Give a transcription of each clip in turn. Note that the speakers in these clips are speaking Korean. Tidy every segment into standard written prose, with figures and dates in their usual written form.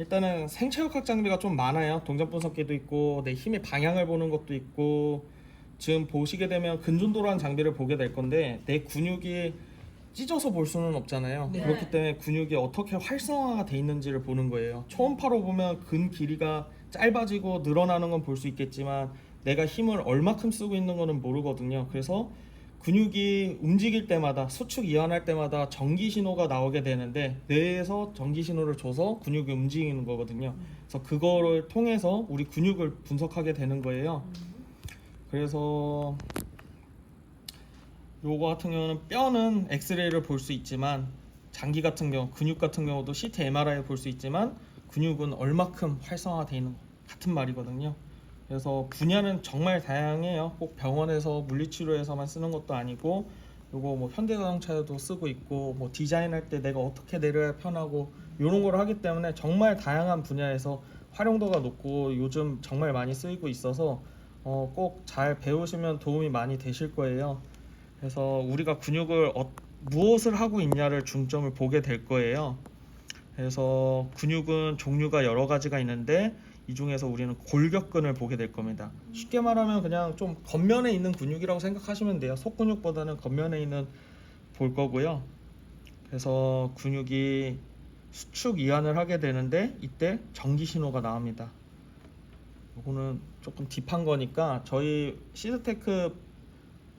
일단은 생체역학 장비가 좀 많아요. 동작 분석기도 있고 내 힘의 방향을 보는 것도 있고, 지금 보시게 되면 근존도라는 장비를 보게 될 건데 내 근육이 찢어서 볼 수는 없잖아요. 네. 그렇기 때문에 근육이 어떻게 활성화가 돼 있는지를 보는 거예요. 초음파로 보면 근 길이가 짧아지고 늘어나는 건 볼 수 있겠지만 내가 힘을 얼마큼 쓰고 있는 거는 모르거든요. 그래서 근육이 움직일 때마다, 수축 이완할 때마다 전기 신호가 나오게 되는데 뇌에서 전기 신호를 줘서 근육이 움직이는 거거든요. 그래서 그거를 통해서 우리 근육을 분석하게 되는 거예요. 그래서 요거 같은 경우는 뼈는 엑스레이를 볼 수 있지만, 장기 같은 경우, 근육 같은 경우도 CT, MRI를 볼 수 있지만 근육은 얼마큼 활성화되어 있는 거 같은 말이거든요. 그래서 분야는 정말 다양해요. 꼭 병원에서 물리치료에서만 쓰는 것도 아니고, 요거 뭐 현대자동차에도 쓰고 있고, 뭐 디자인할 때 내가 어떻게 내려야 편하고 이런 걸 하기 때문에 정말 다양한 분야에서 활용도가 높고 요즘 정말 많이 쓰이고 있어서 꼭 잘 배우시면 도움이 많이 되실 거예요. 그래서 우리가 근육을 무엇을 하고 있냐를 중점을 보게 될 거예요. 그래서 근육은 종류가 여러 가지가 있는데 이 중에서 우리는 골격근을 보게 될 겁니다. 쉽게 말하면 그냥 좀 겉면에 있는 근육이라고 생각하시면 돼요. 속근육보다는 겉면에 있는 볼 거고요. 그래서 근육이 수축 이완을 하게 되는데 이때 전기 신호가 나옵니다. 이거는 조금 딥한 거니까 저희 시드테크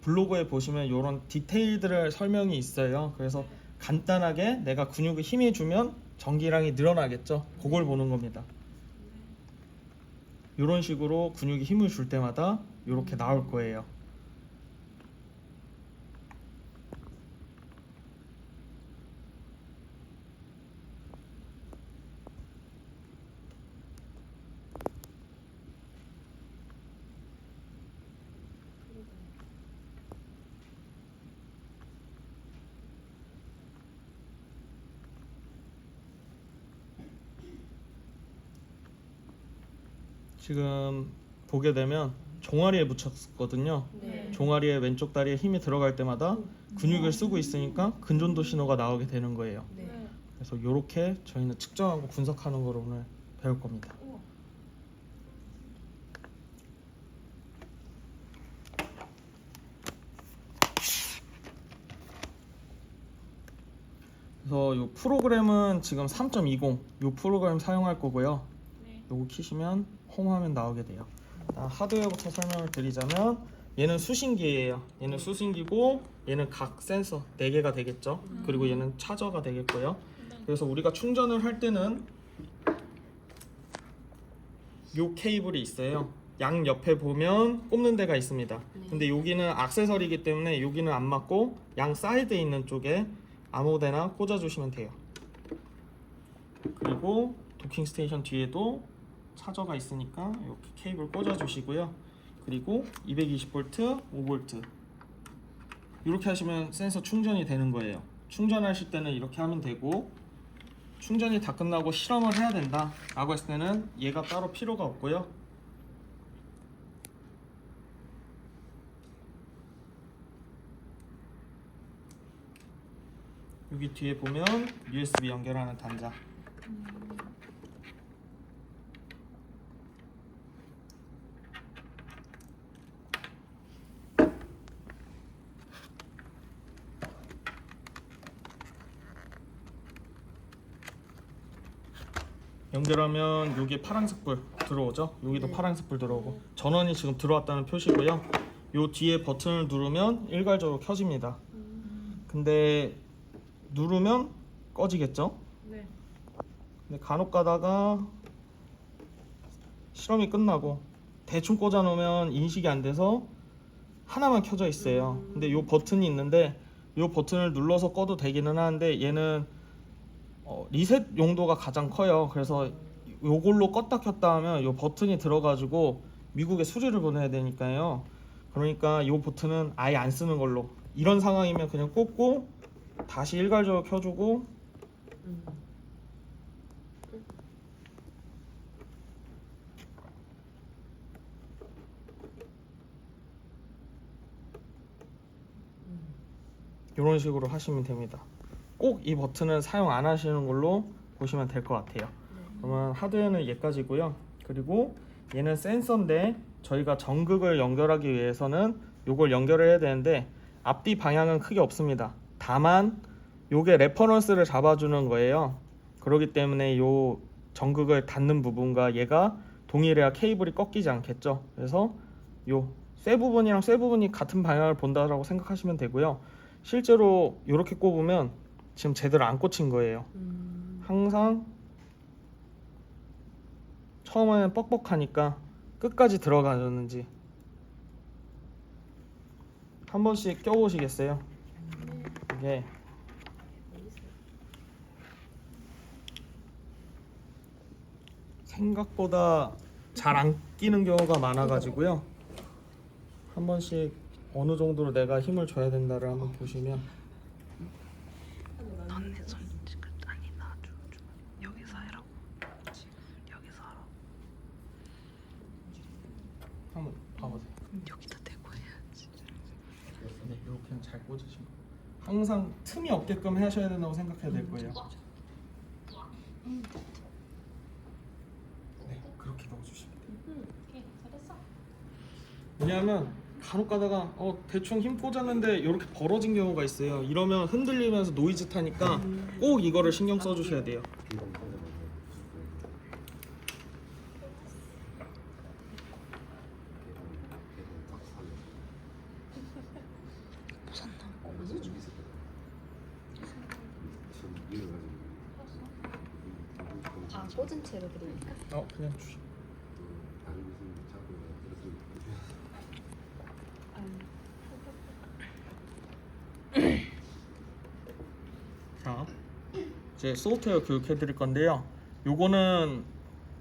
블로그에 보시면 이런 디테일들을 설명이 있어요. 그래서 간단하게 내가 근육에 힘이 주면 전기량이 늘어나겠죠. 그걸 보는 겁니다. 이런 식으로 근육이 힘을 줄 때마다 이렇게 나올 거예요. 지금 보게 되면 종아리에 붙였거든요. 네. 종아리의 왼쪽 다리에 힘이 들어갈 때마다 근육을 쓰고 있으니까 근존도 신호가 나오게 되는 거예요. 네. 그래서 이렇게 저희는 측정하고 분석하는 걸 오늘 배울 겁니다. 그래서 이 프로그램은 지금 3.20 이 프로그램 사용할 거고요. 요거 키시면 홈 화면 나오게 돼요. 하드웨어부터 설명을 드리자면 얘는 수신기예요. 얘는 수신기고 얘는 각 센서 4개가 되겠죠. 그리고 얘는 차저가 되겠고요. 그래서 우리가 충전을 할 때는 요 케이블이 있어요. 양 옆에 보면 꼽는 데가 있습니다. 근데 여기는 액세서리이기 때문에 여기는 안 맞고 양 사이드에 있는 쪽에 아무 데나 꽂아 주시면 돼요. 그리고 도킹 스테이션 뒤에도 차저가 있으니까 이렇게 케이블 꽂아 주시고요. 그리고 220V, 5V 이렇게 하시면 센서 충전이 되는 거예요. 충전하실 때는 이렇게 하면 되고, 충전이 다 끝나고 실험을 해야 된다 라고 했을 때는 얘가 따로 필요가 없고요. 여기 뒤에 보면 USB 연결하는 단자, 연결하면 여기 파란색 불 들어오죠. 여기도 파란색 불 들어오고 전원이 지금 들어왔다는 표시고요. 요 뒤에 버튼을 누르면 일괄적으로 켜집니다. 근데 누르면 꺼지겠죠. 네. 근데 간혹 가다가 실험이 끝나고 대충 꽂아 놓으면 인식이 안 돼서 하나만 켜져 있어요. 근데 요 버튼이 있는데 요 버튼을 눌러서 꺼도 되기는 하는데 얘는 리셋 용도가 가장 커요. 그래서 요걸로 껐다 켰다 하면 요 버튼이 들어가지고 미국에 수리를 보내야 되니까요. 그러니까 요 버튼은 아예 안 쓰는 걸로, 이런 상황이면 그냥 꽂고 다시 일괄적으로 켜주고 이런 식으로 하시면 됩니다. 꼭 이 버튼은 사용 안 하시는 걸로 보시면 될 것 같아요. 그러면 하드웨어는 얘까지고요. 그리고 얘는 센서인데 저희가 전극을 연결하기 위해서는 요걸 연결을 해야 되는데 앞뒤 방향은 크게 없습니다. 다만 요게 레퍼런스를 잡아주는 거예요. 그렇기 때문에 요 전극을 닫는 부분과 얘가 동일해야 케이블이 꺾이지 않겠죠. 그래서 요 쇠 부분이랑 쇠 부분이 같은 방향을 본다라고 생각하시면 되고요. 실제로 이렇게 꼽으면 지금 제대로 안 꽂힌 거예요. 항상 처음에는 뻑뻑하니까 끝까지 들어가는지 한 번씩 껴보시겠어요? 이게 생각보다 잘 안 끼는 경우가 많아가지고요. 한 번씩 어느 정도로 내가 힘을 줘야 된다를 한번 보시면 너네 솔직히 아니 나 여기서 해라고. 지금 여기서 하라. 한번 봐보세요. 여기다 대고 해야지. 네, 이렇게는 잘 꽂으시고 항상 틈이 없게끔 하셔야 된다고 생각해야 될 거예요. 네, 그렇게 넣어주시면 돼요. 오케이, 잘했어. 왜냐하면 간혹 가다가 대충 힘 꽂았는데 이렇게 벌어진 경우가 있어요. 이러면 흔들리면서 노이즈 타니까 꼭 이거를 신경 써주셔야 돼요. 아, 꽂은 채로 그리니까? 그냥 주시. 자, 이제 소프트웨어 교육해 드릴 건데요. 요거는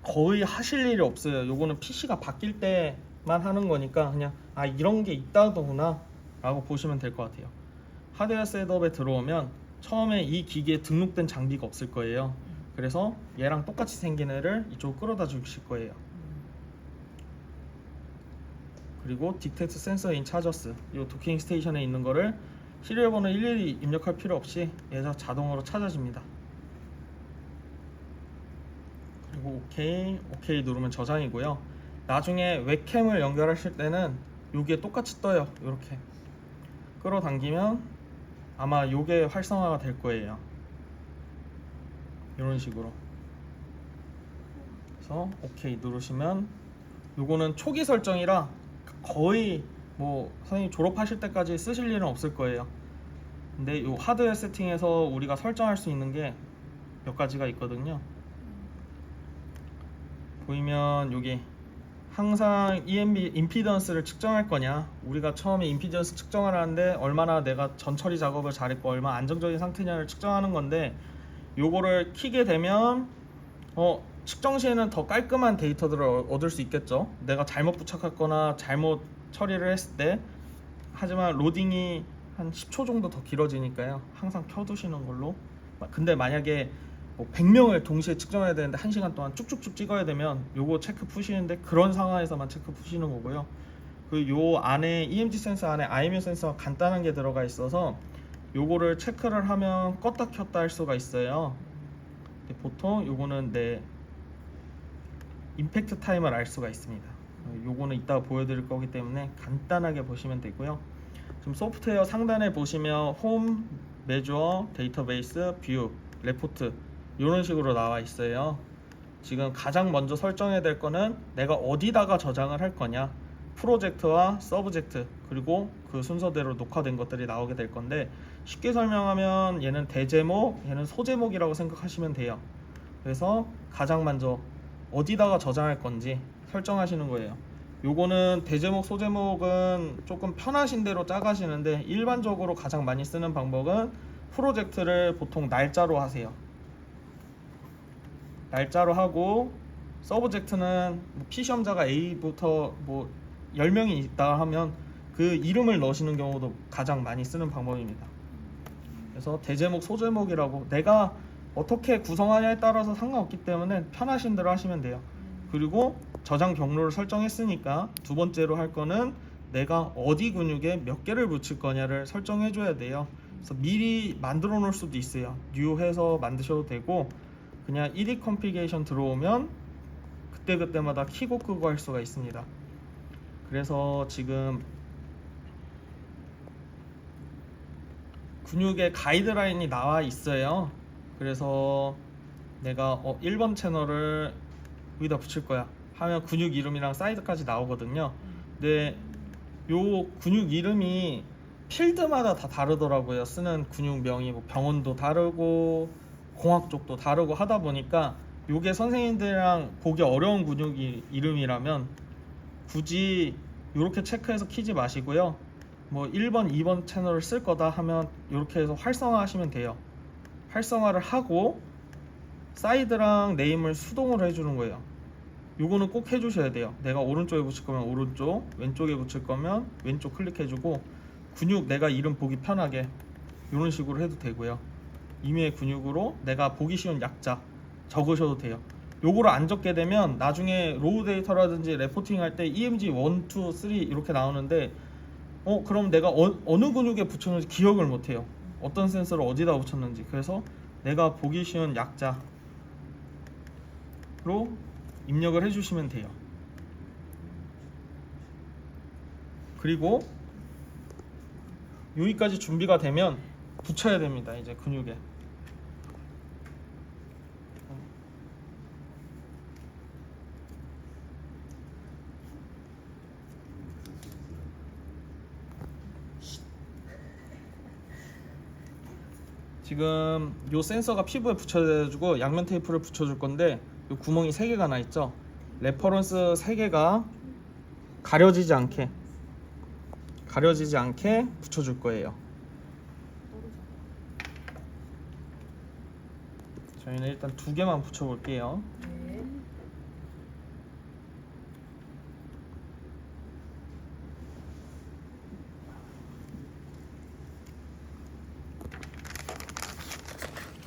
거의 하실 일이 없어요. 요거는 PC가 바뀔 때만 하는 거니까 그냥 이런 게 있다더구나 라고 보시면 될 것 같아요. 하드웨어 셋업에 들어오면 처음에 이 기기에 등록된 장비가 없을 거예요. 그래서 얘랑 똑같이 생긴 애를 이쪽으로 끌어다 주실 거예요. 그리고 디텍트 센서 인 차저스, 이 도킹 스테이션에 있는 거를 시리얼 번호 일일이 입력할 필요 없이 얘가 자동으로 찾아집니다. 그리고 오케이 누르면 저장이고요. 나중에 웹캠을 연결하실 때는 여기에 똑같이 떠요. 이렇게 끌어당기면 아마 요게 활성화가 될 거예요. 이런 식으로. 그래서 오케이 누르시면 요거는 초기 설정이라 거의 뭐 선생님 졸업하실 때까지 쓰실 일은 없을 거예요. 근데 요 하드웨어 세팅에서 우리가 설정할 수 있는 게 몇 가지가 있거든요. 보이면 여기 항상 EMB 임피던스를 측정할 거냐, 우리가 처음에 임피던스 측정을 하는데 얼마나 내가 전처리 작업을 잘했고 얼마나 안정적인 상태냐를 측정하는 건데, 요거를 키게 되면 측정 시에는 더 깔끔한 데이터들을 얻을 수 있겠죠. 내가 잘못 부착했거나 잘못 처리를 했을 때. 하지만 로딩이 한 10초 정도 더 길어지니까요, 항상 켜두시는 걸로. 근데 만약에 100명을 동시에 측정해야 되는데 1시간 동안 쭉쭉쭉 찍어야 되면 요거 체크 푸시는데, 그런 상황에서만 체크 푸시는 거고요. 그 요 안에 EMG 센서 안에 IMU 센서가 간단한 게 들어가 있어서 요거를 체크를 하면 껐다 켰다 할 수가 있어요. 근데 보통 요거는 내 임팩트 타임을 알 수가 있습니다. 요거는 이따가 보여드릴 거기 때문에 간단하게 보시면 되고요. 지금 소프트웨어 상단에 보시면 홈, 메주어, 데이터베이스, 뷰, 레포트 이런 식으로 나와 있어요. 지금 가장 먼저 설정해야 될 거는 내가 어디다가 저장을 할 거냐, 프로젝트와 서브젝트, 그리고 그 순서대로 녹화된 것들이 나오게 될 건데, 쉽게 설명하면 얘는 대제목, 얘는 소제목이라고 생각하시면 돼요. 그래서 가장 먼저 어디다가 저장할 건지 설정하시는 거예요. 요거는 대제목, 소제목은 조금 편하신 대로 짜가시는데, 일반적으로 가장 많이 쓰는 방법은 프로젝트를 보통 날짜로 하세요. 날짜로 하고, 서브젝트는 피시험자가 A부터 10명이 있다 하면 그 이름을 넣으시는 경우도 가장 많이 쓰는 방법입니다. 그래서 대제목, 소제목이라고 내가 어떻게 구성하냐에 따라서 상관없기 때문에 편하신 대로 하시면 돼요. 그리고 저장 경로를 설정했으니까 두 번째로 할 거는 내가 어디 근육에 몇 개를 붙일 거냐를 설정해 줘야 돼요. 그래서 미리 만들어 놓을 수도 있어요. 뉴 해서 만드셔도 되고, 그냥 1위 컴피게이션 들어오면 그때그때마다 키고 끄고 할 수가 있습니다. 그래서 지금 근육의 가이드라인이 나와 있어요. 그래서 내가 1번 채널을 여기다 붙일 거야 하면 근육 이름이랑 사이즈까지 나오거든요. 근데 요 근육 이름이 필드마다 다 다르더라고요. 쓰는 근육명이 뭐 병원도 다르고 공학 쪽도 다르고 하다 보니까 요게 선생님들이랑 보기 어려운 근육 이름이라면 굳이 요렇게 체크해서 키지 마시고요. 뭐 1번, 2번 채널을 쓸 거다 하면 이렇게 해서 활성화 하시면 돼요. 활성화를 하고 사이드랑 네임을 수동으로 해주는 거예요. 요거는 꼭 해주셔야 돼요. 내가 오른쪽에 붙일 거면 오른쪽, 왼쪽에 붙일 거면 왼쪽 클릭해주고 근육 내가 이름 보기 편하게 이런 식으로 해도 되고요. 임의의 근육으로 내가 보기 쉬운 약자 적으셔도 돼요. 요거를 안 적게 되면 나중에 로우 데이터라든지 레포팅 할 때 EMG 1, 2, 3 이렇게 나오는데 그럼 내가 어느 근육에 붙였는지 기억을 못해요. 어떤 센서를 어디다 붙였는지. 그래서 내가 보기 쉬운 약자로 입력을 해주시면 돼요. 그리고 여기까지 준비가 되면 붙여야 됩니다. 이제 근육에. 지금 요 센서가 피부에 붙여져가지고 양면 테이프를 붙여줄 건데 요 구멍이 3개가 나 있죠. 레퍼런스 3개가 가려지지 않게 붙여줄 거예요. 저희는 일단 2개만 붙여볼게요.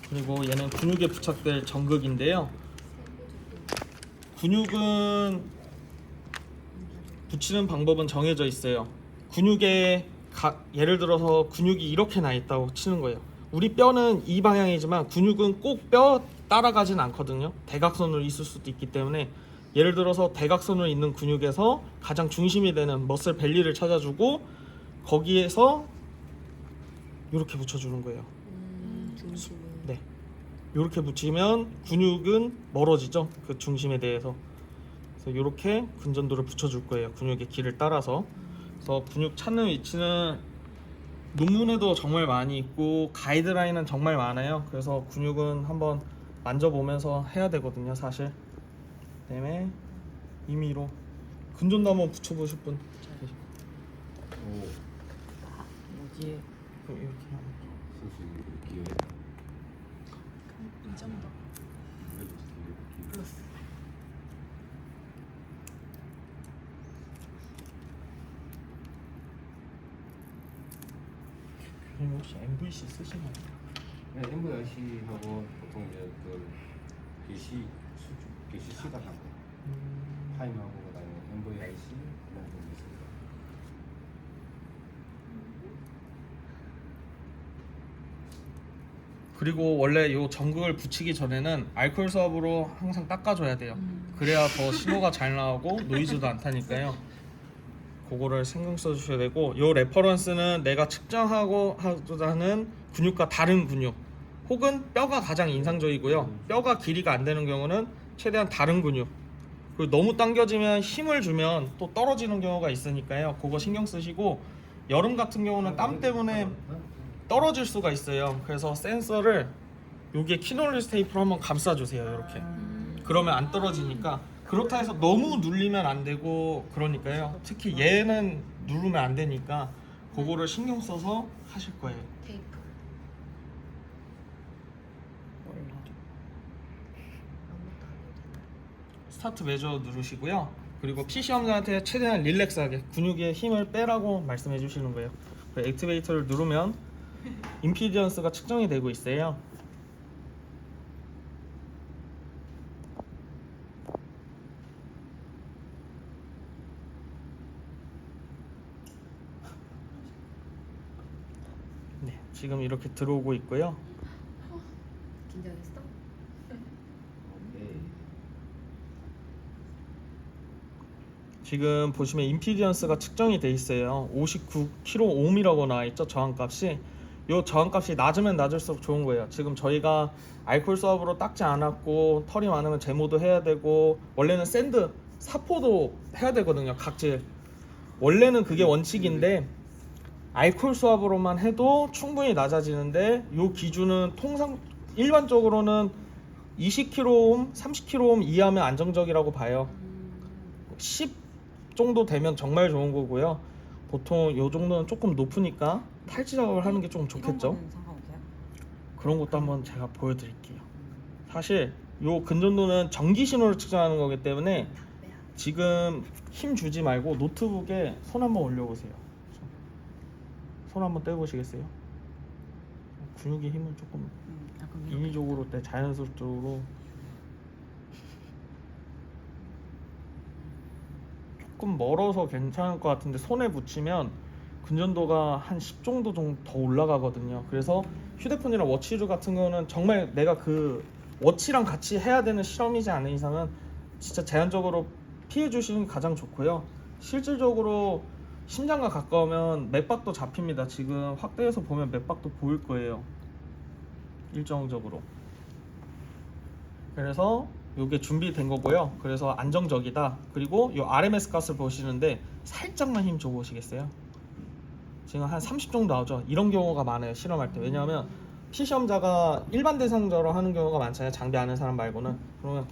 그리고 얘는 근육에 부착될 전극인데요. 근육은 붙이는 방법은 정해져 있어요. 근육에 예를 들어서 근육이 이렇게 나 있다고 치는 거예요. 우리 뼈는 이 방향이지만 근육은 꼭 뼈 따라가진 않거든요. 대각선으로 있을 수도 있기 때문에 예를 들어서 대각선으로 있는 근육에서 가장 중심이 되는 머슬 벨리를 찾아주고 거기에서 이렇게 붙여주는 거예요. 중심을. 네, 이렇게 붙이면 근육은 멀어지죠. 그 중심에 대해서. 그래서 이렇게 근전도를 붙여줄 거예요. 근육의 길을 따라서. 그래서 근육 찾는 위치는 논문에도 정말 많이 있고 가이드라인은 정말 많아요. 그래서 근육은 한번 만져보면서 해야 되거든요, 사실. 그다음에 임의로 근전도 한번 붙여보실 분. 뭐지? 이렇게 하면. 이 정도. 플러스. 교수님 혹시 MVC 쓰시나요? 네, MVIC하고 보통 이제 그 BC 시각하고 타임하고 그다음에 MVIC 이런 게 있습니다. 그리고 원래 요 전극을 붙이기 전에는 알코올 수압으로 항상 닦아줘야 돼요. 그래야 더 신호가 잘 나오고 노이즈도 안 타니까요. 그거를 신경 써주셔야 되고, 요 레퍼런스는 내가 측정하고 하는 근육과 다른 근육 혹은 뼈가 가장 인상적이고요. 뼈가 길이가 안 되는 경우는 최대한 다른 근육. 그리고 너무 당겨지면 힘을 주면 또 떨어지는 경우가 있으니까요. 그거 신경 쓰시고, 여름 같은 경우는 땀 때문에 떨어질 수가 있어요. 그래서 센서를 여기에 키놀리스 테이프로 한번 감싸주세요. 이렇게. 그러면 안 떨어지니까. 그렇다 해서 너무 눌리면 안 되고 그러니까요. 특히 얘는 누르면 안 되니까 그거를 신경 써서 하실 거예요. 테이프. 몰라. 아무것도 안 해도 되나? 스타트 매저 누르시고요. 그리고 PC 환자한테 최대한 릴렉스하게 근육에 힘을 빼라고 말씀해 주시는 거예요. 그 액티베이터를 누르면 임피디언스가 측정이 되고 있어요. 네, 지금 이렇게 들어오고 있고요. 긴장했어? 지금 보시면 임피디언스가 측정이 돼 있어요. 59kΩ이라고 나와 있죠. 저항값이. 요 저항값이 낮으면 낮을수록 좋은 거예요. 지금 저희가 알코올 수압으로 닦지 않았고 털이 많으면 제모도 해야 되고 원래는 샌드 사포도 해야 되거든요. 각질. 원래는 그게 원칙인데 알코올 수압으로만 해도 충분히 낮아지는데 요 기준은 통상 일반적으로는 20kΩ, 30kΩ 이하면 안정적이라고 봐요. 10 정도 되면 정말 좋은 거고요. 보통 요 정도는 조금 높으니까 탈지 작업을 하는 게 좀 좋겠죠. 이런 거는 상관없어요? 그런 것도 한번 제가 보여드릴게요. 사실 요 근전도는 전기 신호를 측정하는 거기 때문에 지금 힘 주지 말고 노트북에 손 한번 올려보세요. 손 한번 떼보시겠어요? 근육의 힘을 조금 약간 인위적으로 때 자연스럽적으로 조금 멀어서 괜찮을 것 같은데 손에 붙이면 근전도가 한 10 정도 좀 더 올라가거든요. 그래서 휴대폰이나 워치류 같은 경우는 정말 내가 그 워치랑 같이 해야 되는 실험이지 않은 이상은 진짜 제한적으로 피해 주시는 게 가장 좋고요. 실질적으로 심장과 가까우면 맥박도 잡힙니다. 지금 확대해서 보면 맥박도 보일 거예요. 일정적으로. 그래서 이게 준비된 거고요. 그래서 안정적이다. 그리고 이 RMS 값을 보시는데 살짝만 힘 줘 보시겠어요? 지금 한 30 정도 나오죠. 이런 경우가 많아요. 실험할 때. 왜냐하면 피시험자가 일반 대상자로 하는 경우가 많잖아요. 장비 아는 사람 말고는. 그러면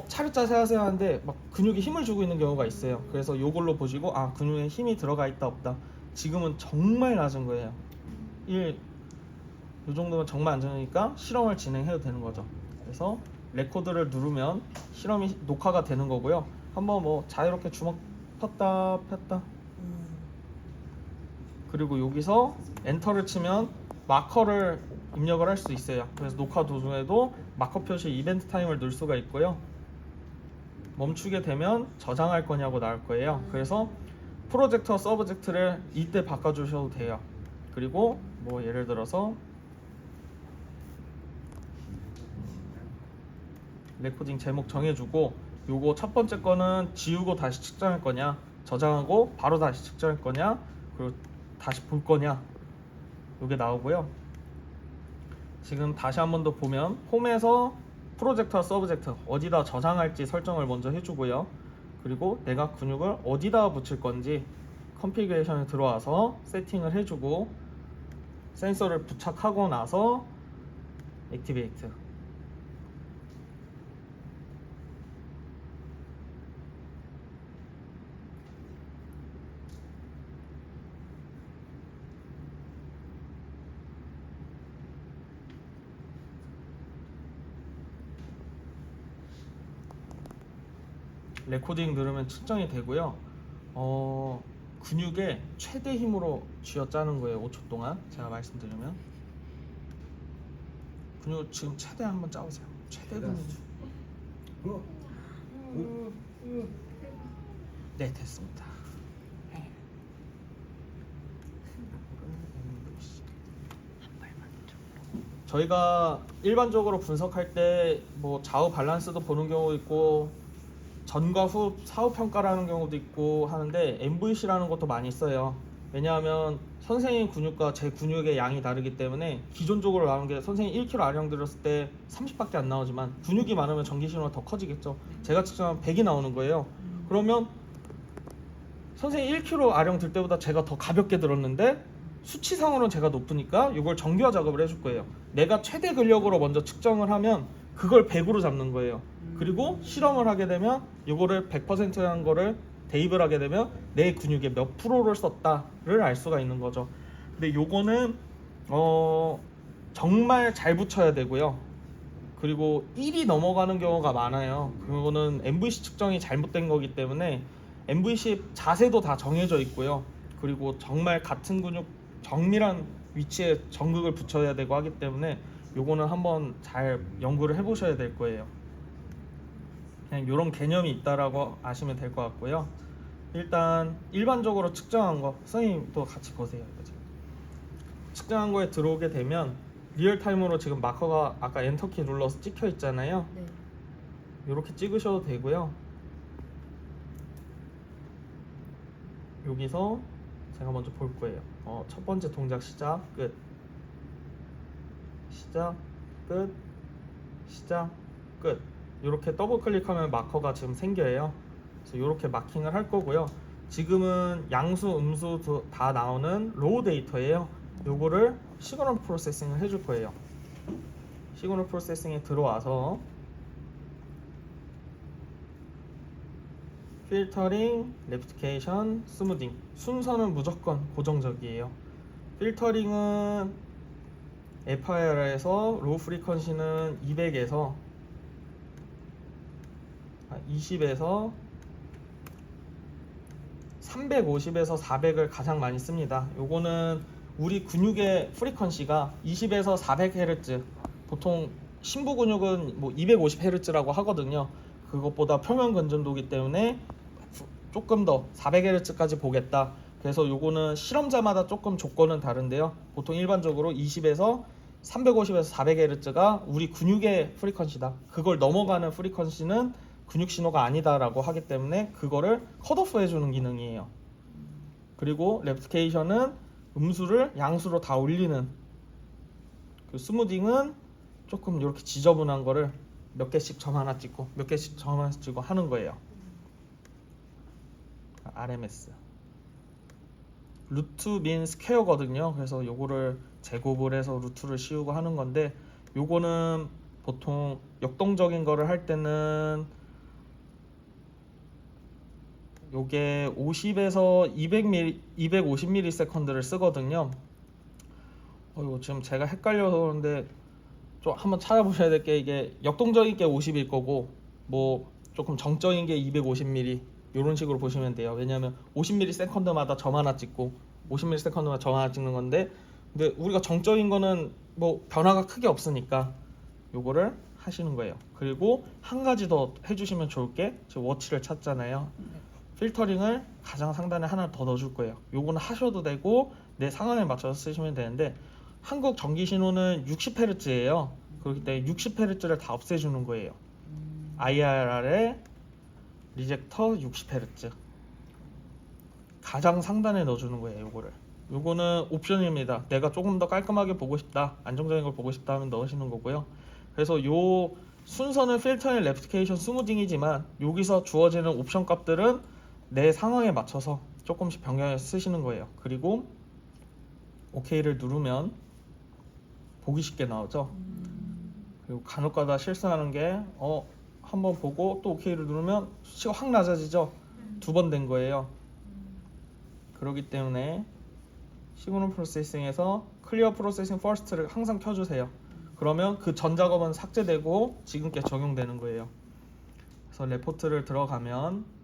차렷자세 하세요 하는데 막 근육에 힘을 주고 있는 경우가 있어요. 그래서 이걸로 보시고 아 근육에 힘이 들어가 있다 없다. 지금은 정말 낮은 거예요. 이 정도면 정말 안전하니까 실험을 진행해도 되는 거죠. 그래서 레코드를 누르면 실험이 녹화가 되는 거고요. 한번 뭐 자유롭게 주먹 폈다 폈다. 그리고 여기서 엔터를 치면 마커를 입력을 할 수 있어요. 그래서 녹화 도중에도 마커 표시 이벤트 타임을 넣을 수가 있고요. 멈추게 되면 저장할 거냐고 나올 거예요. 그래서 프로젝트와 서브젝트를 이때 바꿔주셔도 돼요. 그리고 뭐 예를 들어서 레코딩 제목 정해주고 요거 첫 번째 거는 지우고 다시 측정할 거냐, 저장하고 바로 다시 측정할 거냐, 그리고 다시 볼 거냐, 요게 나오고요. 지금 다시 한 번 더 보면 홈에서 프로젝트와 서브젝트 어디다 저장할지 설정을 먼저 해주고요. 그리고 내가 근육을 어디다 붙일 건지 컨피그레이션에 들어와서 세팅을 해주고 센서를 부착하고 나서 액티베이트. 레코딩 누르면 측정이 되고요. 근육에 최대 힘으로 쥐어짜는 거예요. 5초 동안. 제가 말씀드리면 근육 지금 최대 한번 짜보세요. 최대 근육. 네, 됐습니다. 저희가 일반적으로 분석할 때 뭐 좌우 밸런스도 보는 경우 있고 전과 후 사후 평가라는 경우도 있고 하는데 MVC라는 것도 많이 써요. 왜냐하면 선생님 근육과 제 근육의 양이 다르기 때문에 기존적으로 나오는 게 선생님 1kg 아령 들었을 때 30밖에 안 나오지만 근육이 많으면 전기신호가 더 커지겠죠. 제가 측정하면 100이 나오는 거예요. 그러면 선생님 1kg 아령 들 때보다 제가 더 가볍게 들었는데 수치상으로는 제가 높으니까 이걸 정교화 작업을 해줄 거예요. 내가 최대 근력으로 먼저 측정을 하면 그걸 100으로 잡는 거예요. 그리고 실험을 하게 되면 이거를 100%라는 거를 대입을 하게 되면 내 근육의 몇 프로를 썼다를 알 수가 있는 거죠. 근데 요거는 정말 잘 붙여야 되고요. 그리고 1이 넘어가는 경우가 많아요. 그거는 MVC 측정이 잘못된 거기 때문에 MVC 자세도 다 정해져 있고요. 그리고 정말 같은 근육 정밀한 위치에 전극을 붙여야 되고 하기 때문에 요거는 한번 잘 연구를 해보셔야 될 거예요. 그냥 이런 개념이 있다라고 아시면 될 것 같고요. 일단 일반적으로 측정한 거 선생님도 같이 보세요. 측정한 거에 들어오게 되면 리얼타임으로 지금 마커가 아까 엔터키 눌러서 찍혀 있잖아요. 네. 이렇게 찍으셔도 되고요. 여기서 제가 먼저 볼 거예요. 첫 번째 동작 시작 끝, 시작 끝, 시작 끝. 이렇게 더블 클릭하면 마커가 지금 생겨요. 그래서 이렇게 마킹을 할 거고요. 지금은 양수, 음수 다 나오는 로우 데이터예요. 요거를 시그널 프로세싱을 해줄 거예요. 시그널 프로세싱에 들어와서 필터링, 레프티케이션, 스무딩. 순서는 무조건 고정적이에요. 필터링은 FIR에서 로우 프리퀀시는 200에서 20에서 350에서 400을 가장 많이 씁니다. 요거는 우리 근육의 프리퀀시가 20에서 400Hz, 보통 심부 근육은 뭐 250Hz라고 하거든요. 그것보다 표면 건전도기 때문에 조금 더 400Hz까지 보겠다. 그래서 요거는 실험자마다 조금 조건은 다른데요. 보통 일반적으로 20에서 350에서 400Hz가 우리 근육의 프리퀀시다. 그걸 넘어가는 프리퀀시는 근육 신호가 아니다라고 하기 때문에 그거를 컷오프 해주는 기능이에요. 그리고 레프티케이션은 음수를 양수로 다 올리는, 그 스무딩은 조금 이렇게 지저분한 거를 몇 개씩 점 하나 찍고 몇 개씩 점 하나 찍고 하는 거예요. RMS 루트 민 스퀘어거든요. 그래서 요거를 제곱을 해서 루트를 씌우고 하는 건데, 요거는 보통 역동적인 거를 할 때는 요게 50에서 250ms를 쓰거든요. 이거 지금 제가 헷갈려서 그런데 좀 한번 찾아보셔야 될 게, 이게 역동적인 게 50일 거고 뭐 조금 정적인 게 250mm 이런 식으로 보시면 돼요. 왜냐하면 50ms마다 점 하나 찍고 50ms마다 점 하나 찍는 건데, 근데 우리가 정적인 거는 뭐 변화가 크게 없으니까 요거를 하시는 거예요. 그리고 한 가지 더 해주시면 좋을 게, 지금 워치를 찾잖아요. 필터링을 가장 상단에 하나 더 넣어줄 거예요. 요거는 하셔도 되고 내 상황에 맞춰서 쓰시면 되는데, 한국 전기 신호는 60Hz예요. 그렇기 때문에 60Hz를 다 없애주는 거예요. IRR에 리젝터 60Hz 가장 상단에 넣어주는 거예요. 요거는 옵션입니다. 내가 조금 더 깔끔하게 보고 싶다, 안정적인 걸 보고 싶다 하면 넣으시는 거고요. 그래서 요 순서는 필터링, 레프티케이션, 스무딩이지만 여기서 주어지는 옵션 값들은 내 상황에 맞춰서 조금씩 변경해서 쓰시는 거예요. 그리고 OK를 누르면 보기 쉽게 나오죠. 그리고 간혹가다 실수하는 게 한번 보고 또 OK를 누르면 수치가 확 낮아지죠. 2번 된 거예요. 그렇기 때문에 시그널 프로세싱에서 클리어 프로세싱 퍼스트를 항상 켜주세요. 그러면 그 전 작업은 삭제되고 지금 게 적용되는 거예요. 그래서 레포트를 들어가면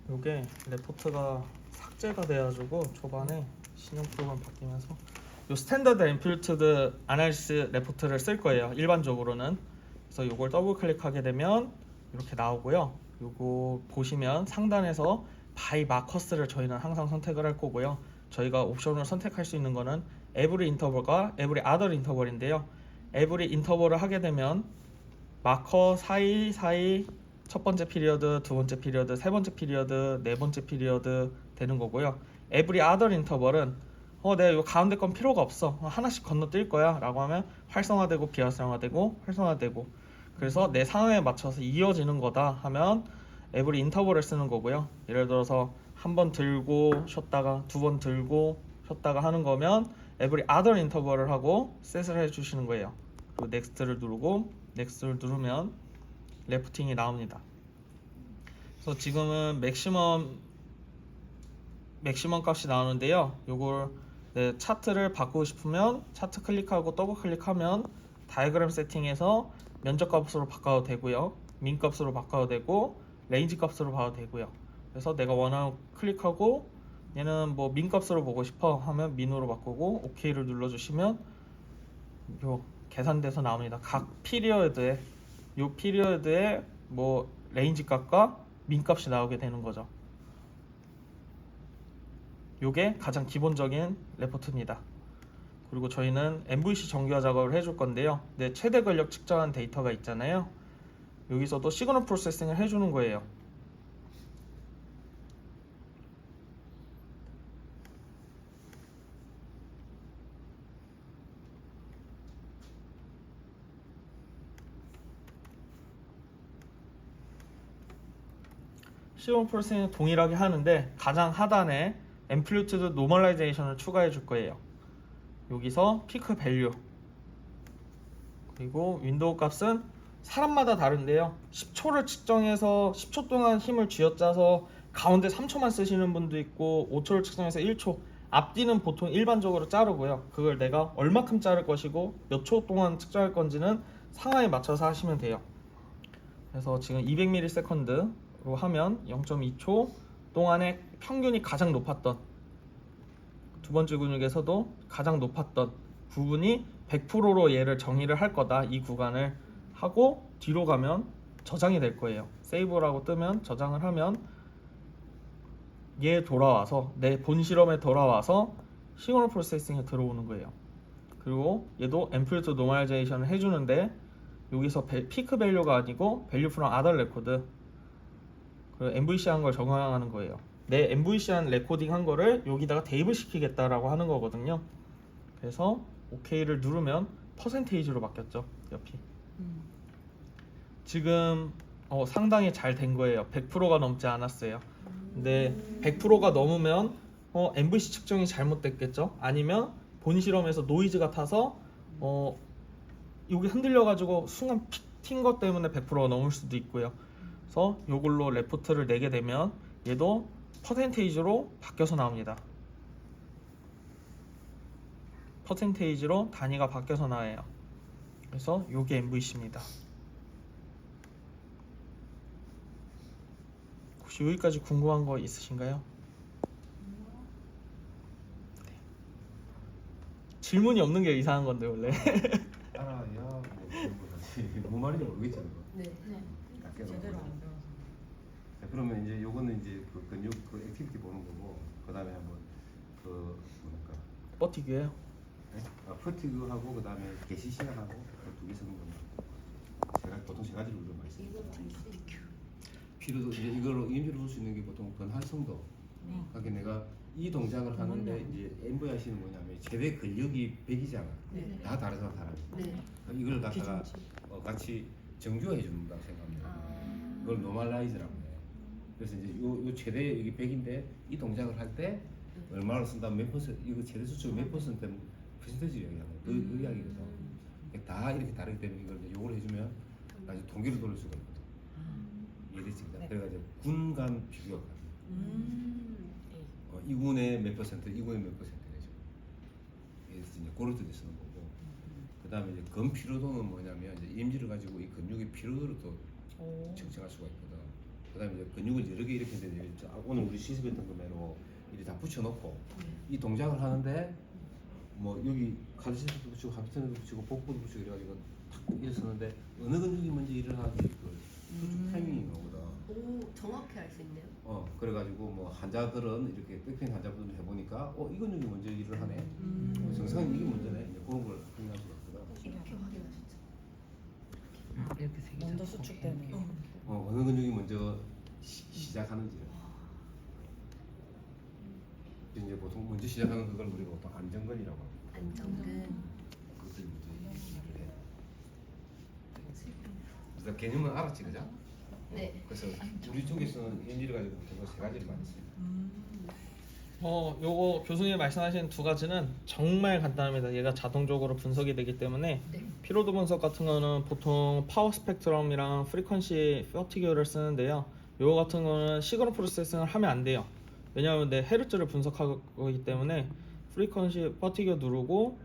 요게 레포트가 삭제가 돼가지고 초반에 신형 프로그램 바뀌면서 요 스탠다드 앰플리튜드 아날리시스 레포트를 쓸 거예요. 일반적으로는. 그래서 요걸 더블 클릭하게 되면 이렇게 나오고요. 요거 보시면 상단에서 바이 마커스를 저희는 항상 선택을 할 거고요. 저희가 옵션을 선택할 수 있는 거는 에브리 인터벌과 에브리 아더 인터벌인데요. 에브리 인터벌을 하게 되면 마커 사이 첫 번째 피리어드, 두 번째 피리어드, 세 번째 피리어드, 네 번째 피리어드 되는 거고요. 에브리 아더 인터벌은 내가 이거 가운데 건 필요가 없어, 하나씩 건너뛸 거야 라고 하면 활성화되고 비활성화되고 활성화되고, 그래서 내 상황에 맞춰서 이어지는 거다 하면 에브리 인터벌을 쓰는 거고요. 예를 들어서 한 번 들고 쉬었다가 두 번 들고 쉬었다가 하는 거면 에브리 아더 인터벌을 하고 셋을 해주시는 거예요. 그리고 넥스트를 누르고 넥스트를 누르면 레프팅이 나옵니다. 그래서 지금은 맥시멈 맥시멈 값이 나오는데요. 요걸 차트를 바꾸고 싶으면 차트 클릭하고 더블 클릭하면 다이어그램 세팅에서 면적 값으로 바꿔도 되고요. 민 값으로 바꿔도 되고 레인지 값으로 봐도 되고요. 그래서 내가 원하는 클릭하고 얘는 뭐 민 값으로 보고 싶어 하면 민으로 바꾸고 OK를 눌러주시면 요 계산돼서 나옵니다. 각 피리어드에 요 피리어드에 뭐 레인지 값과 민 값이 나오게 되는 거죠. 요게 가장 기본적인 레포트입니다. 그리고 저희는 MVC 정규화 작업을 해줄 건데요. 네, 최대 권력 측정한 데이터가 있잖아요. 여기서도 시그널 프로세싱을 해주는 거예요. 시그널 프로세싱은 동일하게 하는데 가장 하단에 앰플리튜드 노멀라이제이션을 추가해 줄 거예요. 여기서 피크 밸류 그리고 윈도우 값은 사람마다 다른데요. 10초를 측정해서 10초 동안 힘을 쥐어짜서 가운데 3초만 쓰시는 분도 있고 5초를 측정해서 1초 앞뒤는 보통 일반적으로 자르고요. 그걸 내가 얼마큼 자를 것이고 몇 초 동안 측정할 건지는 상황에 맞춰서 하시면 돼요. 그래서 지금 200ms로 하면 0.2초 동안의 평균이 가장 높았던 두 번째 근육에서도 가장 높았던 부분이 100%로 얘를 정의를 할 거다. 이 구간을 하고 뒤로 가면 저장이 될 거예요. 세이브라고 뜨면 저장을 하면 얘 돌아와서 내 본 실험에 돌아와서 시그널 프로세싱에 들어오는 거예요. 그리고 얘도 앰플리튜드 노멀라이제이션을 해주는데 여기서 피크 밸류가 아니고 밸류 프롬 아더 레코드 그리고 MVC 한 걸 적용하는 거예요. 내 MVC 한 레코딩 한 거를 여기다가 대입을 시키겠다라고 하는 거거든요. 그래서 OK를 누르면 퍼센테이지로 바뀌었죠. 옆이. 지금 상당히 잘 된 거예요. 100%가 넘지 않았어요. 근데 100%가 넘으면 MVC 측정이 잘못됐겠죠? 아니면 본 실험에서 노이즈가 타서 여기 흔들려가지고 순간 픽 튄 것 때문에 100%가 넘을 수도 있고요. 그래서 이걸로 레포트를 내게 되면 얘도 퍼센테이지로 바뀌어서 나옵니다. 퍼센테이지로 단위가 바뀌어서 나와요. 그래서 요게 MVC입니다. 혹시 여기까지 궁금한 거 있으신가요? 네. 질문이 없는 게 이상한 건데 원래. 알아야 뭐 공부하지. 뭔 말인지 모르겠지 그거. 네. 제대로 안 배워서. 자, 그러면 이제 요거는 이제 그 근육 그 액티비티 보는 거고 그다음에 한번 그 뭐랄까 버티기예요. 네? 퍼티그하고 그다음에 개시 시간하고 두 개 쓰는 겁니다. 보통 세 가지로 우리가 많이 씁니다. 피로도 이제 이걸로 임의로 볼 수 있는 게 보통 근활성도. 그러니까 내가 이 동작을 하는데 이제 MVRC는 뭐냐면 최대 근력이 100이잖아. 네. 다 다른 사람이. 네. 이걸 갖다가 같이 정교해 준다고 생각합니다. 그걸 노멀라이즈라고 해. 그래서 이제 요 최대 여기 100인데 이 동작을 할 때 얼마나 쓴다 몇 퍼센트 이거 최대 수치 몇 퍼센트 퍼센테지 얘기하는 거. 그 이야기거든. 다 이렇게 다르기 때문에 이걸 이제 요걸 해주면 나중에 동기를 돌릴 수가 있거든. 이해되십니까? 네. 그래가지고 군간 비교가 이 군의 몇 퍼센트, 이 군의 몇 퍼센트 되죠. 그래서 이제 그럴 때 쓰는 거고. 그다음에 이제 근 피로도는 뭐냐면 이제 임지를 가지고 이 근육의 피로도를 또 측정할 수가 있거든. 그다음에 이제 근육을 여러 개 이렇게 했는데 오늘 우리 시습했던 거대로 이렇게 다 붙여놓고 이 동작을 하는데 뭐 여기 가드세트도 붙이고 하프텐도 붙이고 복부도 붙이고 이래가지고 탁 이렇게 쓰는데 어느 근육이 먼저 일을 하는지 그 수축 타이밍이 나오거든. 오, 정확히 알 수 있네요. 그래가지고 뭐 환자들은 이렇게 백페인 환자분들 해보니까 이 근육이 먼저 일을 하네. 정상은 이게 먼저네. 이제 그런 걸 확인할 수가 있거든. 이렇게 확인하셨죠? 이렇게 세 개. 먼저 수축되네. 어느 근육이 먼저 시작하는지. 이제 보통 먼저 시작하는 그걸 우리가 보통 안정근이라고 합니다. 안정근. 그것들이 먼저 일을 해. 그래서 개념은 알았지, 그죠? 네. 그래서 우리 쪽에서는 인지를 가지고 보통 세 가지를 많이 씁니다. 요거 교수님이 말씀하신 두 가지는 정말 간단합니다. 얘가 자동적으로 분석이 되기 때문에 네. 피로도 분석 같은 거는 보통 파워 스펙트럼이랑 프리퀀시 퍼티규를 쓰는데요. 요거 같은 거는 시그널 프로세싱을 하면 안 돼요. 왜냐하면 내 헤르츠를 분석하기 때문에 프리퀀시 퍼티겨 누르고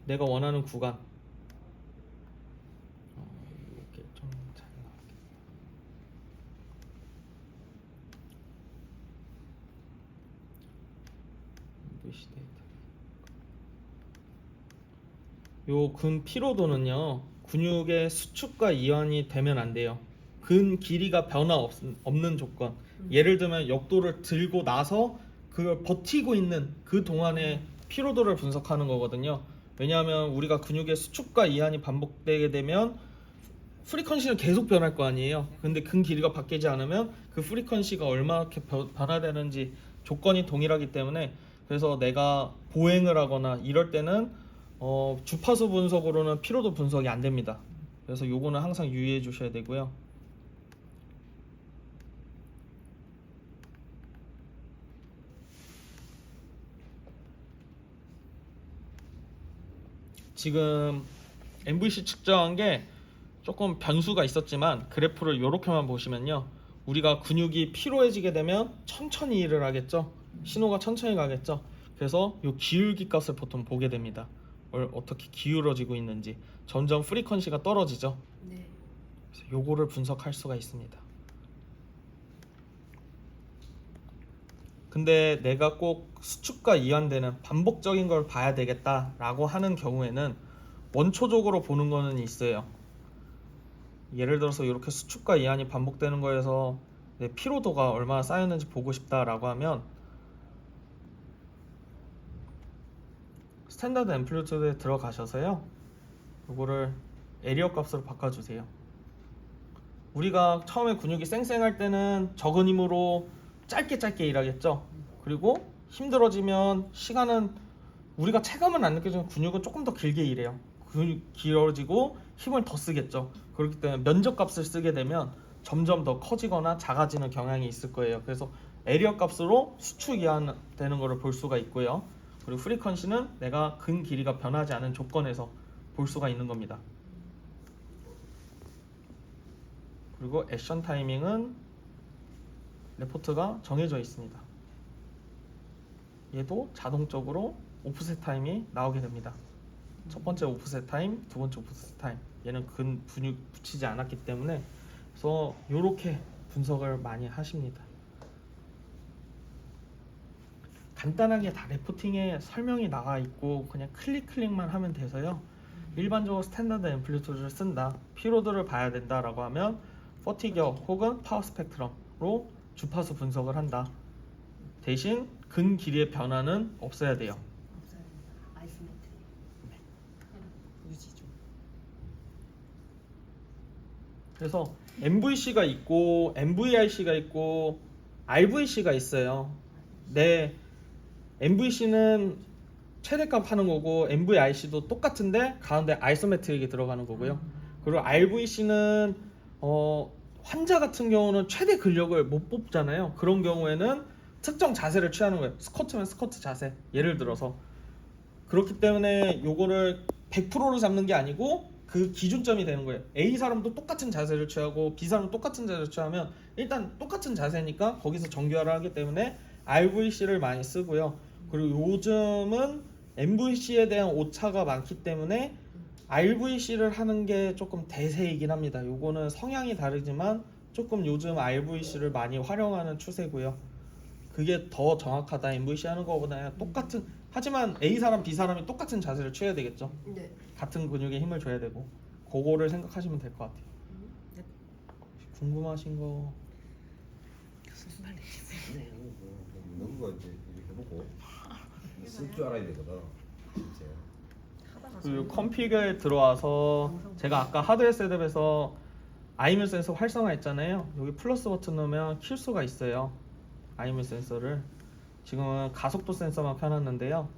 내가 원하는 구간 이렇게 좀 잘 나오게. MVC 데이터. 요 근 피로도는요 근육의 수축과 이완이 되면 안 돼요. 근 길이가 변화 없는 조건. 예를 들면 역도를 들고 나서 그걸 버티고 있는 그 동안의 피로도를 분석하는 거거든요. 왜냐하면 우리가 근육의 수축과 이완이 반복되게 되면 프리퀀시는 계속 변할 거 아니에요. 근데 근 길이가 바뀌지 않으면 그 프리퀀시가 얼마나 변화되는지 조건이 동일하기 때문에 그래서 내가 보행을 하거나 이럴 때는 주파수 분석으로는 피로도 분석이 안 됩니다. 그래서 요거는 항상 유의해 주셔야 되고요. 지금 MVC 측정한 게 조금 변수가 있었지만 그래프를 이렇게만 보시면요 우리가 근육이 피로해지게 되면 천천히 일을 하겠죠. 신호가 천천히 가겠죠. 그래서 요 기울기 값을 보통 보게 됩니다. 어떻게 기울어지고 있는지. 점점 프리퀀시가 떨어지죠. 네. 그래서 요거를 분석할 수가 있습니다. 근데 내가 꼭 수축과 이완되는 반복적인 걸 봐야 되겠다라고 하는 경우에는 원초적으로 보는 거는 있어요. 예를 들어서 이렇게 수축과 이완이 반복되는 거에서 내 피로도가 얼마나 쌓였는지 보고 싶다라고 하면 스탠다드 앰플리튜드에 들어가셔서요 이거를 에리어 값으로 바꿔주세요. 우리가 처음에 근육이 쌩쌩할 때는 적은 힘으로 짧게 일하겠죠. 그리고 힘들어지면 시간은 우리가 체감은 안 느껴지는 근육은 조금 더 길게 일해요. 근육이 길어지고 힘을 더 쓰겠죠. 그렇기 때문에 면적값을 쓰게 되면 점점 더 커지거나 작아지는 경향이 있을 거예요. 그래서 에리어 값으로 수축 이완되는 것을 볼 수가 있고요. 그리고 프리퀀시는 내가 근 길이가 변하지 않은 조건에서 볼 수가 있는 겁니다. 그리고 액션 타이밍은 레포트가 정해져 있습니다. 얘도 자동적으로 오프셋 타임이 나오게 됩니다. 첫 번째 오프셋 타임, 두 번째 오프셋 타임. 얘는 근 근육 붙이지 않았기 때문에 그래서 이렇게 분석을 많이 하십니다. 간단하게 다 레포팅에 설명이 나와 있고 그냥 클릭만 하면 돼서요. 일반적으로 스탠다드 앰플리튜드를 쓴다, 피로도를 봐야 된다라고 하면 퍼티겨 혹은 파워 스펙트럼으로 주파수 분석을 한다. 대신 근 길이의 변화는 없어야 돼요. 없어요. 아이소메트리. 유지 좀. 그래서 MVC가 있고 MVIC가 있고 RVC가 있어요. 네, MVC는 최대값 하는 거고 MVIC도 똑같은데 가운데 아이소메트릭이 들어가는 거고요. 그리고 RVC는 환자 같은 경우는 최대 근력을 못 뽑잖아요. 그런 경우에는 특정 자세를 취하는 거예요. 스쿼트면 스쿼트 자세. 예를 들어서 그렇기 때문에 요거를 100%로 잡는 게 아니고 그 기준점이 되는 거예요. A 사람도 똑같은 자세를 취하고 B 사람도 똑같은 자세를 취하면 일단 똑같은 자세니까 거기서 정교화를 하기 때문에 RVC를 많이 쓰고요. 그리고 요즘은 MVC에 대한 오차가 많기 때문에 RVC를 하는 게 조금 대세이긴 합니다. 요거는 성향이 다르지만 조금 요즘 RVC를 많이 활용하는 추세고요. 그게 더 정확하다. MVC 하는 것보다 똑같은, 하지만 A 사람 B 사람이 똑같은 자세를 취해야 되겠죠. 네. 같은 근육에 힘을 줘야 되고 그거를 생각하시면 될 것 같아요. 네. 궁금하신 거 교수님 빨리 네, 넣은 거 이제 해보고 쓸 줄 알아야 되거든. 이제 하다가 그 컴피그에 들어와서 제가 아까 하드웨어 셋업에서 아이뮤 센서 활성화했잖아요. 여기 플러스 버튼 누르면 킬 수가 있어요. 아이뮤 센서를 지금은 가속도 센서만 펴놨는데요.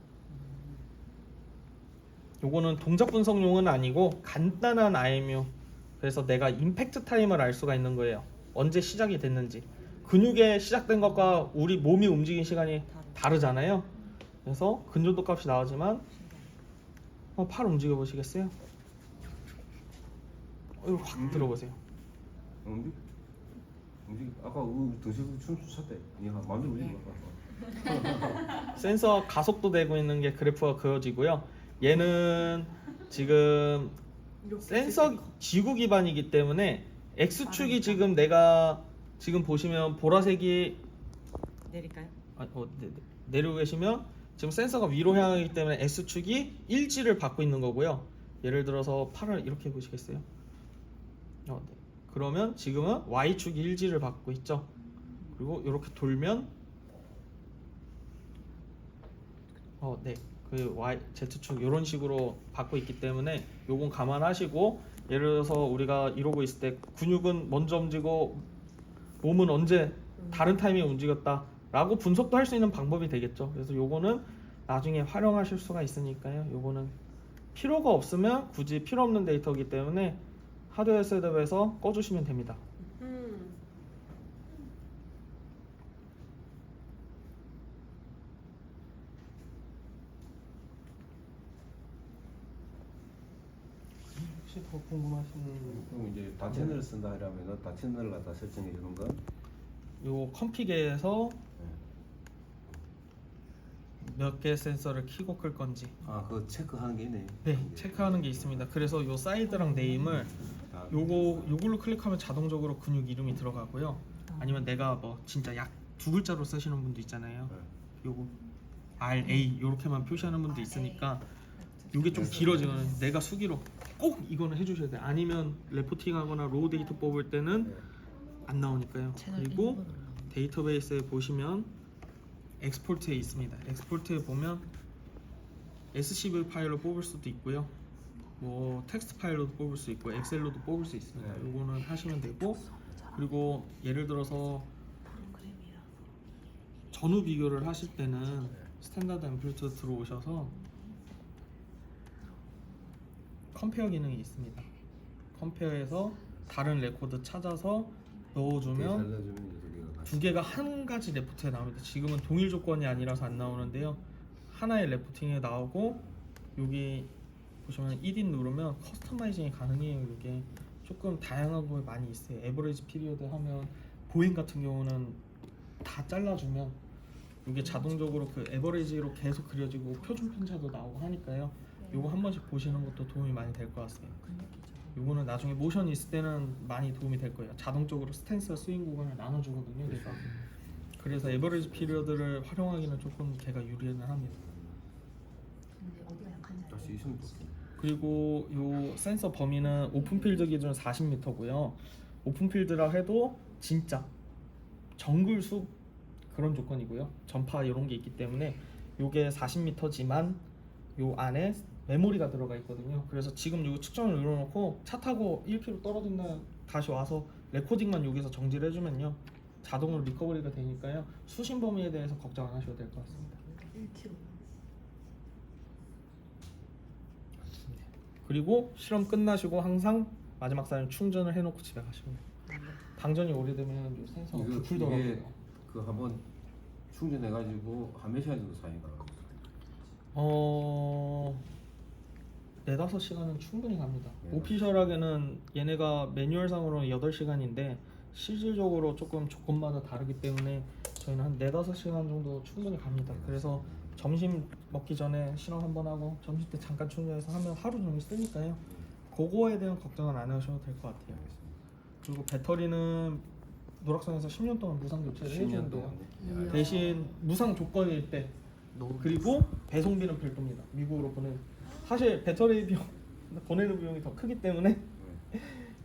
요거는 동작 분석용은 아니고 간단한 아이뮤. 그래서 내가 임팩트 타임을 알 수가 있는 거예요. 언제 시작이 됐는지. 근육에 시작된 것과 우리 몸이 움직인 시간이 다르잖아요. 그래서 근조도 값이 나오지만 팔 움직여 보시겠어요? 이거 확 들어보세요. 아까 등에서 춤추셨대. 니가 마음대로 움직여. 센서 가속도 되고 있는 게 그래프가 그어지고요. 얘는 지금 센서 지구 기반이기 때문에 X축이 지금 내가 지금 보시면 보라색이 내릴까요? 내리고 계시면 지금 센서가 위로 향하기 때문에 X축이 일지를 받고 있는 거고요. 예를 들어서 팔을 이렇게 보시겠어요? 네. 그러면 지금은 Y축이 일지를 받고 있죠. 그리고 이렇게 돌면 네. 그 Z축 이런 식으로 받고 있기 때문에 요건 감안하시고, 예를 들어서 우리가 이러고 있을 때 근육은 먼저 움직이고 몸은 언제 다른 타이밍에 움직였다 라고 분석도 할 수 있는 방법이 되겠죠. 그래서 요거는 나중에 활용하실 수가 있으니까요. 요거는 필요가 없으면 굳이 필요 없는 데이터이기 때문에 하드웨어 셋업에서 꺼주시면 됩니다. 혹시 더 궁금하신 그럼 이제 다 채널을 쓴다 이러면은 다 채널을 갖다 설정해 주는 건 요 컴픽에서 네. 몇 개 센서를 키고 끌 건지 그거 체크하는 게 있네. 체크하는 게 있습니다. 그래서 요 사이드랑 네임을 요걸로 클릭하면 자동적으로 근육 이름이 들어가고요. 아니면 내가 뭐 진짜 약 두 글자로 쓰시는 분도 있잖아요. 요거 RA 요렇게만 표시하는 분도 있으니까 요게 좀 길어지면 내가 수기로 꼭 이거는 해주셔야 돼요. 아니면 레포팅하거나 로우 데이터 뽑을 때는 안 나오니까요. 그리고 데이터베이스에 보시면 엑스포트에 있습니다. 엑스포트에 보면 SCV 파일로 뽑을 수도 있고요. 뭐 텍스트 파일로도 뽑을 수 있고 엑셀로도 뽑을 수 있습니다. 요거는 하시면 되고, 그리고 예를 들어서 전후 비교를 하실 때는 스탠다드 앰플리튜드 들어오셔서 컴페어 기능이 있습니다. 컴페어에서 다른 레코드 찾아서 넣어주면 두 개가 한 가지 레포트에 나옵니다. 지금은 동일 조건이 아니라서 안 나오는데요. 하나의 레포팅에 나오고 여기 보시면 1인 누르면 커스터마이징이 가능해요. 이게 조금 다양한 거 많이 있어요. 에버리지 피리어드 하면 보잉 같은 경우는 다 잘라주면 이게 자동적으로 그 에버리지로 계속 그려지고 표준 편차도 나오고 하니까요. 요거 한 번씩 보시는 것도 도움이 많이 될 것 같습니다. 요거는 나중에 모션이 있을 때는 많이 도움이 될 거예요. 자동적으로 스탠스와 스윙 구간을 나눠주거든요. 그래서 에버리지 피리어드를 활용하기는 조금 걔가 유리는 합니다. 근데 어디가 약한지 다시 있으면 좋겠네. 그리고 요 센서 범위는 오픈필드 기준 40m고요. 오픈필드라 해도 진짜 정글 숲 그런 조건이고요. 전파 이런 게 있기 때문에 요게 40m지만 요 안에 메모리가 들어가 있거든요. 그래서 지금 요 측정을 눌러놓고 차 타고 1km 떨어진다 다시 와서 레코딩만 여기서 정지를 해주면요 자동으로 리커버리가 되니까요. 수신 범위에 대해서 걱정 안 하셔도 될 것 같습니다. 1kg. 그리고 실험 끝나시고 항상 마지막 사연 충전을 해놓고 집에 가시면 돼요. 방전이 오래되면 요 센서가 부풀더라고요. 이게 그 한번 충전해가지고 한 몇 시간 정도 사니까 4-5시간은 충분히 갑니다. 네. 오피셜하게는 얘네가 매뉴얼상으로는 8시간인데 실질적으로 조금 조건마다 다르기 때문에 저희는 한 4-5시간 정도 충분히 갑니다. 그래서 점심 먹기 전에 실험 한번 하고 점심 때 잠깐 충전해서 하면 하루 종일 쓰니까요. 그거에 대한 걱정은 안 하셔도 될 것 같아요. 그리고 배터리는 노락선에서 10년 동안 무상 교체를 10년 해주는데요. 동안 대신 무상 조건일 때 그리고 배송비는 별도입니다. 미국으로 보내. 사실 배터리 비용 보내는 비용이 더 크기 때문에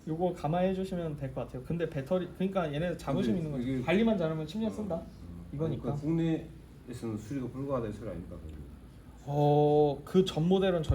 요거 감안해 주시면 될 것 같아요. 근데 배터리 그러니까 얘네 자부심 있는 거죠. 관리만 잘하면 10년 쓴다. 이거니까. 그러니까 국내에서는 수리가 불가하다는 소리 아닙니까? 그 전 모델은 저희